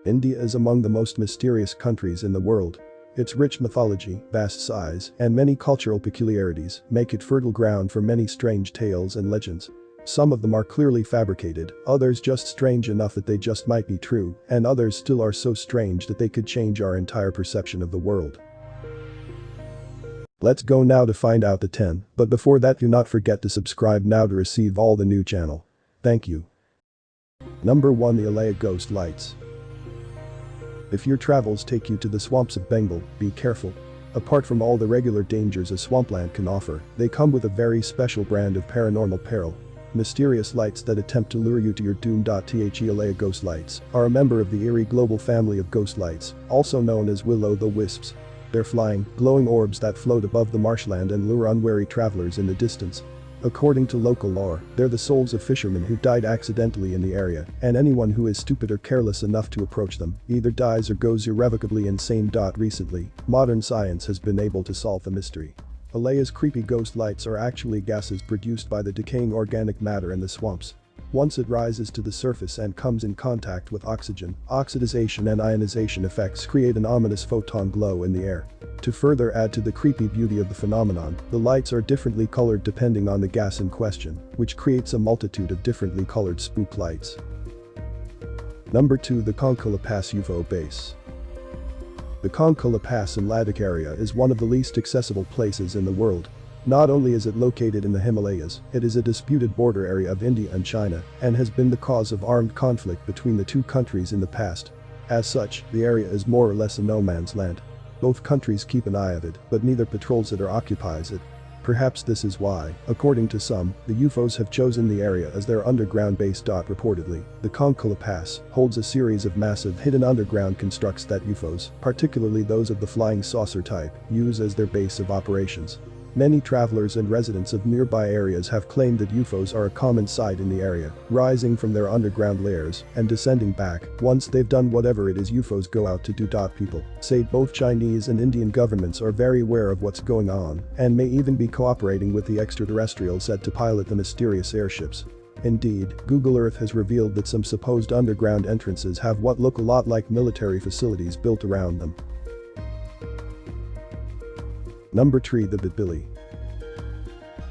India is among the most mysterious countries in the world. Its rich mythology, vast size, and many cultural peculiarities make it fertile ground for many strange tales and legends. Some of them are clearly fabricated, others just strange enough that they just might be true, and others still are so strange that they could change our entire perception of the world. Let's go now to find out the 10, but before that do not forget to subscribe now to receive all the new channel. Thank you. Number 1, the Himalaya Ghost Lights. If your travels take you to the swamps of Bengal, be careful. Apart from all the regular dangers a swampland can offer, they come with a very special brand of paranormal peril. Mysterious lights that attempt to lure you to your doom. Himalaya Ghost Lights are a member of the eerie global family of ghost lights, also known as will-o'-the-wisps. They're flying, glowing orbs that float above the marshland and lure unwary travelers in the distance. According to local lore, they're the souls of fishermen who died accidentally in the area, and anyone who is stupid or careless enough to approach them either dies or goes irrevocably insane. Recently, modern science has been able to solve the mystery. Himalaya's creepy ghost lights are actually gases produced by the decaying organic matter in the swamps. Once it rises to the surface and comes in contact with oxygen, oxidization and ionization effects create an ominous photon glow in the air. To further add to the creepy beauty of the phenomenon, the lights are differently colored depending on the gas in question, which creates a multitude of differently colored spook lights. Number 2, the Konkola Pass UFO Base. The Konkola Pass in Ladakh area is one of the least accessible places in the world. Not only is it located in the Himalayas, it is a disputed border area of India and China, and has been the cause of armed conflict between the two countries in the past. As such, the area is more or less a no man's land. Both countries keep an eye of it, but neither patrols it or occupies it. Perhaps this is why, according to some, the UFOs have chosen the area as their underground base. Reportedly, the Konkola Pass holds a series of massive hidden underground constructs that UFOs, particularly those of the flying saucer type, use as their base of operations. Many travelers and residents of nearby areas have claimed that UFOs are a common sight in the area, rising from their underground layers and descending back once they've done whatever it is UFOs go out to do. People say both Chinese and Indian governments are very aware of what's going on and may even be cooperating with the extraterrestrials said to pilot the mysterious airships. Indeed, Google Earth has revealed that some supposed underground entrances have what look a lot like military facilities built around them. Number 3, the Bidbili.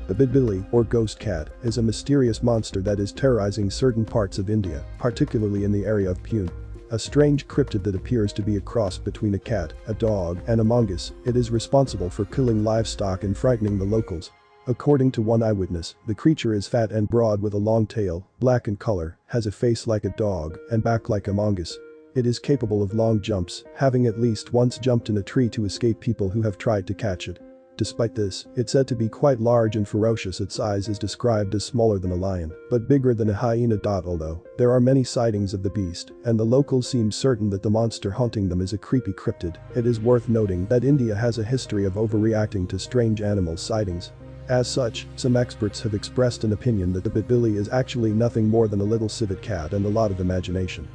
The Bidbili, or ghost cat, is a mysterious monster that is terrorizing certain parts of India, particularly in the area of Pune. A strange cryptid that appears to be a cross between a cat, a dog, and a mongoose. It is responsible for killing livestock and frightening the locals. According to one eyewitness, the creature is fat and broad with a long tail, black in color, has a face like a dog, and back like a mongoose. It is capable of long jumps, having at least once jumped in a tree to escape people who have tried to catch it. Despite this, it's said to be quite large and ferocious. Its size is described as smaller than a lion, but bigger than a hyena. Although there are many sightings of the beast, and the locals seem certain that the monster haunting them is a creepy cryptid, it is worth noting that India has a history of overreacting to strange animal sightings. As such, some experts have expressed an opinion that the Bidbili is actually nothing more than a little civet cat and a lot of imagination.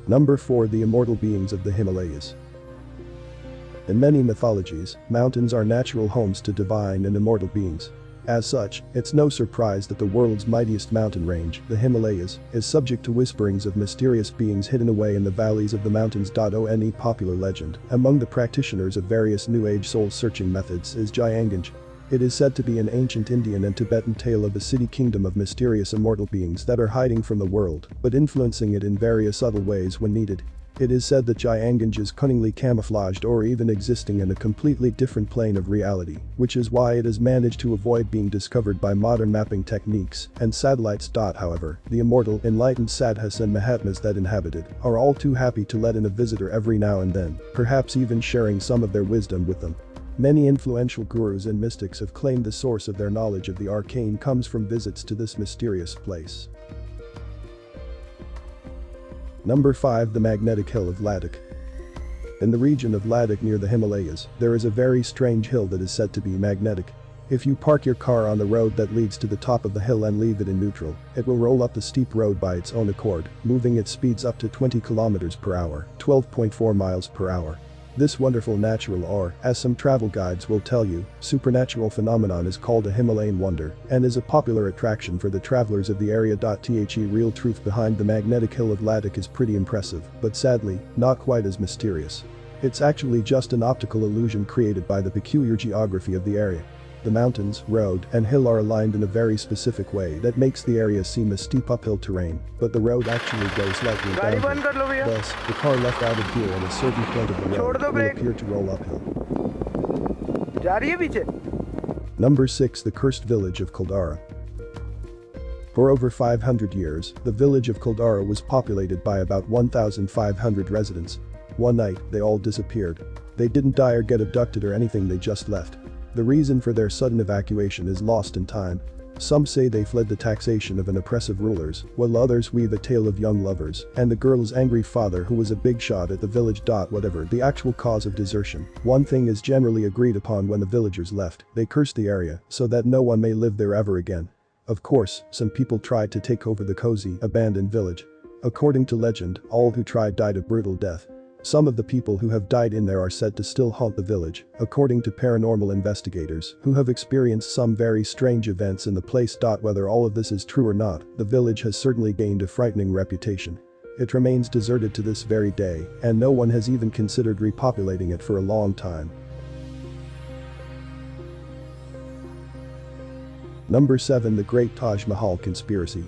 Number 4, the immortal beings of the Himalayas. In many mythologies, mountains are natural homes to divine and immortal beings. As such, it's no surprise that the world's mightiest mountain range, the Himalayas, is subject to whisperings of mysterious beings hidden away in the valleys of the mountains. One popular legend among the practitioners of various New Age soul-searching methods is Jyanganj. It is said to be an ancient Indian and Tibetan tale of a city kingdom of mysterious immortal beings that are hiding from the world, but influencing it in various subtle ways when needed. It is said that Jyanganj is cunningly camouflaged or even existing in a completely different plane of reality, which is why it has managed to avoid being discovered by modern mapping techniques and satellites. However, the immortal, enlightened sadhus and mahatmas that inhabit it are all too happy to let in a visitor every now and then, perhaps even sharing some of their wisdom with them. Many influential gurus and mystics have claimed the source of their knowledge of the arcane comes from visits to this mysterious place. Number 5, the Magnetic Hill of Ladakh. In the region of Ladakh near the Himalayas, there is a very strange hill that is said to be magnetic. If you park your car on the road that leads to the top of the hill and leave it in neutral, it will roll up the steep road by its own accord, moving its speeds up to 20 km per hour, 12.4 miles per hour. This wonderful natural or, as some travel guides will tell you, supernatural phenomenon is called a Himalayan wonder and is a popular attraction for the travelers of the area. The real truth behind the magnetic hill of Ladakh is pretty impressive, but sadly, not quite as mysterious. It's actually just an optical illusion created by the peculiar geography of the area. The mountains, road, and hill are aligned in a very specific way that makes the area seem a steep uphill terrain, but the road actually goes slightly downhill. Thus, the car left out of gear at a certain point of the road will appear to roll uphill. Number 6. The cursed village of Kuldara. For over 500 years, the village of Kuldara was populated by about 1,500 residents. One night, they all disappeared. They didn't die or get abducted or anything, they just left. The reason for their sudden evacuation is lost in time. Some say they fled the taxation of an oppressive rulers, while others weave a tale of young lovers and the girl's angry father who was a big shot at the village. Whatever the actual cause of desertion, one thing is generally agreed upon: when the villagers left, they cursed the area so that no one may live there ever again. Of course, some people tried to take over the cozy, abandoned village. According to legend, all who tried died a brutal death. Some of the people who have died in there are said to still haunt the village, according to paranormal investigators who have experienced some very strange events in the place. Whether all of this is true or not, the village has certainly gained a frightening reputation. It remains deserted to this very day, and no one has even considered repopulating it for a long time. Number 7. The Great Taj Mahal Conspiracy.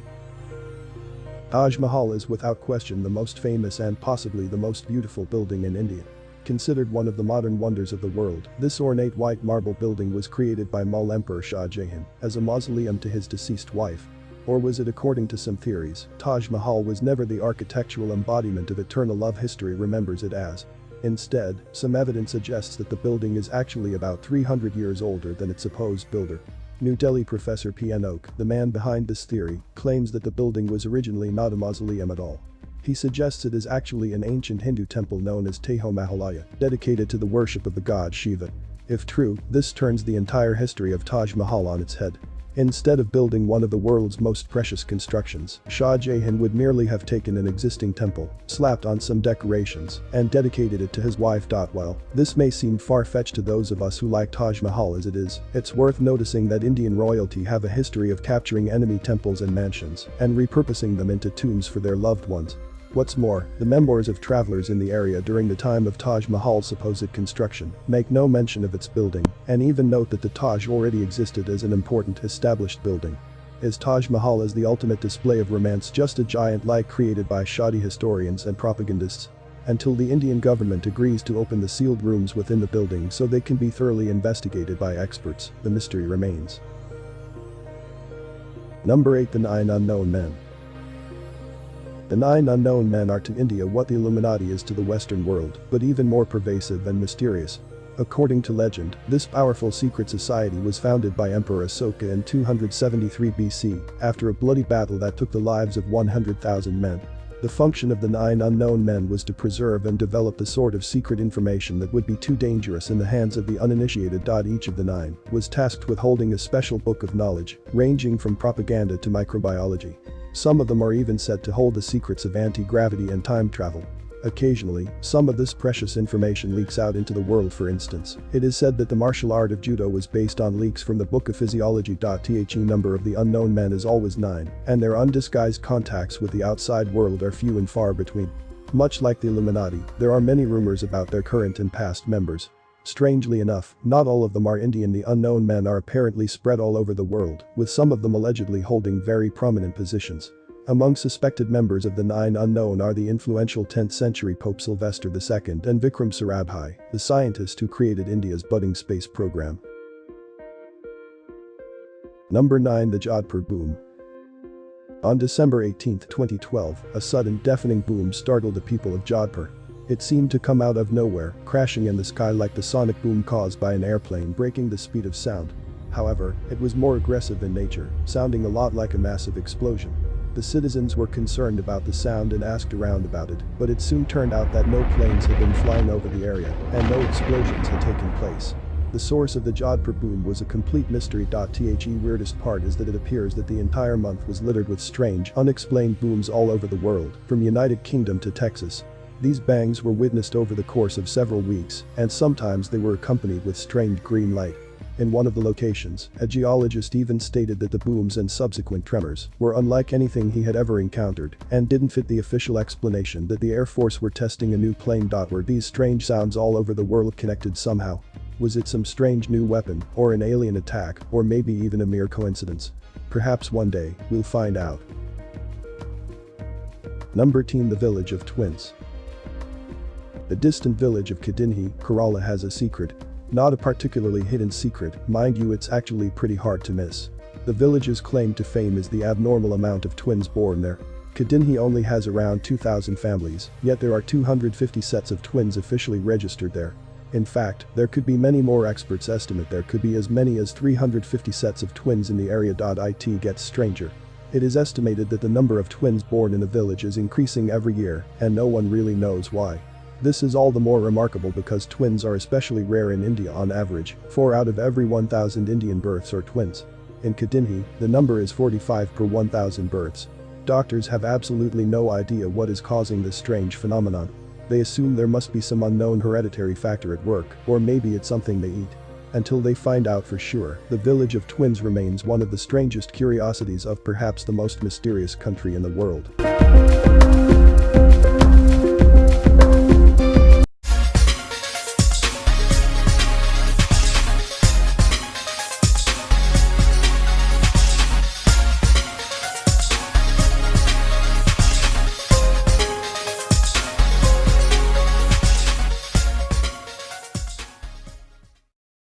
Taj Mahal is without question the most famous and possibly the most beautiful building in India. Considered one of the modern wonders of the world, this ornate white marble building was created by Mughal Emperor Shah Jahan as a mausoleum to his deceased wife. Or was it? According to some theories, Taj Mahal was never the architectural embodiment of eternal love history remembers it as. Instead, some evidence suggests that the building is actually about 300 years older than its supposed builder. New Delhi Professor P.N. Oak, the man behind this theory, claims that the building was originally not a mausoleum at all. He suggests it is actually an ancient Hindu temple known as TOWNHALLOWEEN, dedicated to the worship of the god Shiva. If true, this turns the entire history of Taj Mahal on its head. Instead of building one of the world's most precious constructions, Shah Jahan would merely have taken an existing temple, slapped on some decorations, and dedicated it to his wife. While this may seem far-fetched to those of us who like Taj Mahal as it is, it's worth noticing that Indian royalty have a history of capturing enemy temples and mansions and repurposing them into tombs for their loved ones. What's more, the memoirs of travelers in the area during the time of Taj Mahal's supposed construction make no mention of its building and even note that the Taj already existed as an important established building. Is Taj Mahal as the ultimate display of romance just a giant lie created by shoddy historians and propagandists? Until the Indian government agrees to open the sealed rooms within the building so they can be thoroughly investigated by experts, the mystery remains. Number 8. The 9 Unknown Men. The 9 unknown men are to India what the Illuminati is to the Western world, but even more pervasive and mysterious. According to legend, this powerful secret society was founded by Emperor Asoka in 273 BC, after a bloody battle that took the lives of 100,000 men. The function of the 9 unknown men was to preserve and develop the sort of secret information that would be too dangerous in the hands of the uninitiated. Each of the 9 was tasked with holding a special book of knowledge, ranging from propaganda to microbiology. Some of them are even said to hold the secrets of anti-gravity and time travel. Occasionally, some of this precious information leaks out into the world. For instance, it is said that the martial art of judo was based on leaks from the Book of Physiology. The number of the unknown men is always 9, and their undisguised contacts with the outside world are few and far between. Much like the Illuminati, there are many rumors about their current and past members. Strangely enough, not all of them are Indian. The unknown men are apparently spread all over the world, with some of them allegedly holding very prominent positions. Among suspected members of the 9 unknown are the influential 10th century Pope Sylvester II and Vikram Sarabhai, the scientist who created India's budding space program. Number 9. The Jodhpur Boom. On December 18, 2012, a sudden deafening boom startled the people of Jodhpur. It seemed to come out of nowhere, crashing in the sky like the sonic boom caused by an airplane breaking the speed of sound. However, it was more aggressive in nature, sounding a lot like a massive explosion. The citizens were concerned about the sound and asked around about it, but it soon turned out that no planes had been flying over the area and no explosions had taken place. The source of the Jodhpur boom was a complete mystery. The weirdest part is that it appears that the entire month was littered with strange, unexplained booms all over the world, from United Kingdom to Texas. These bangs were witnessed over the course of several weeks, and sometimes they were accompanied with strange green light. In one of the locations, a geologist even stated that the booms and subsequent tremors were unlike anything he had ever encountered and didn't fit the official explanation that the Air Force were testing a new plane. Were these strange sounds all over the world connected somehow? Was it some strange new weapon, or an alien attack, or maybe even a mere coincidence? Perhaps one day, we'll find out. Number 10. The Village of Twins. The distant village of Kadinhi, Kerala has a secret. Not a particularly hidden secret, mind you, it's actually pretty hard to miss. The village's claim to fame is the abnormal amount of twins born there. Kadinhi only has around 2,000 families, yet there are 250 sets of twins officially registered there. In fact, there could be many more. Experts estimate there could be as many as 350 sets of twins in the area. It gets stranger. It is estimated that the number of twins born in the village is increasing every year, and no one really knows why. This is all the more remarkable because twins are especially rare in India. On average, 4 out of every 1,000 Indian births are twins. In Kadinhi, the number is 45 per 1,000 births. Doctors have absolutely no idea what is causing this strange phenomenon. They assume there must be some unknown hereditary factor at work, or maybe it's something they eat. Until they find out for sure, the village of twins remains one of the strangest curiosities of perhaps the most mysterious country in the world.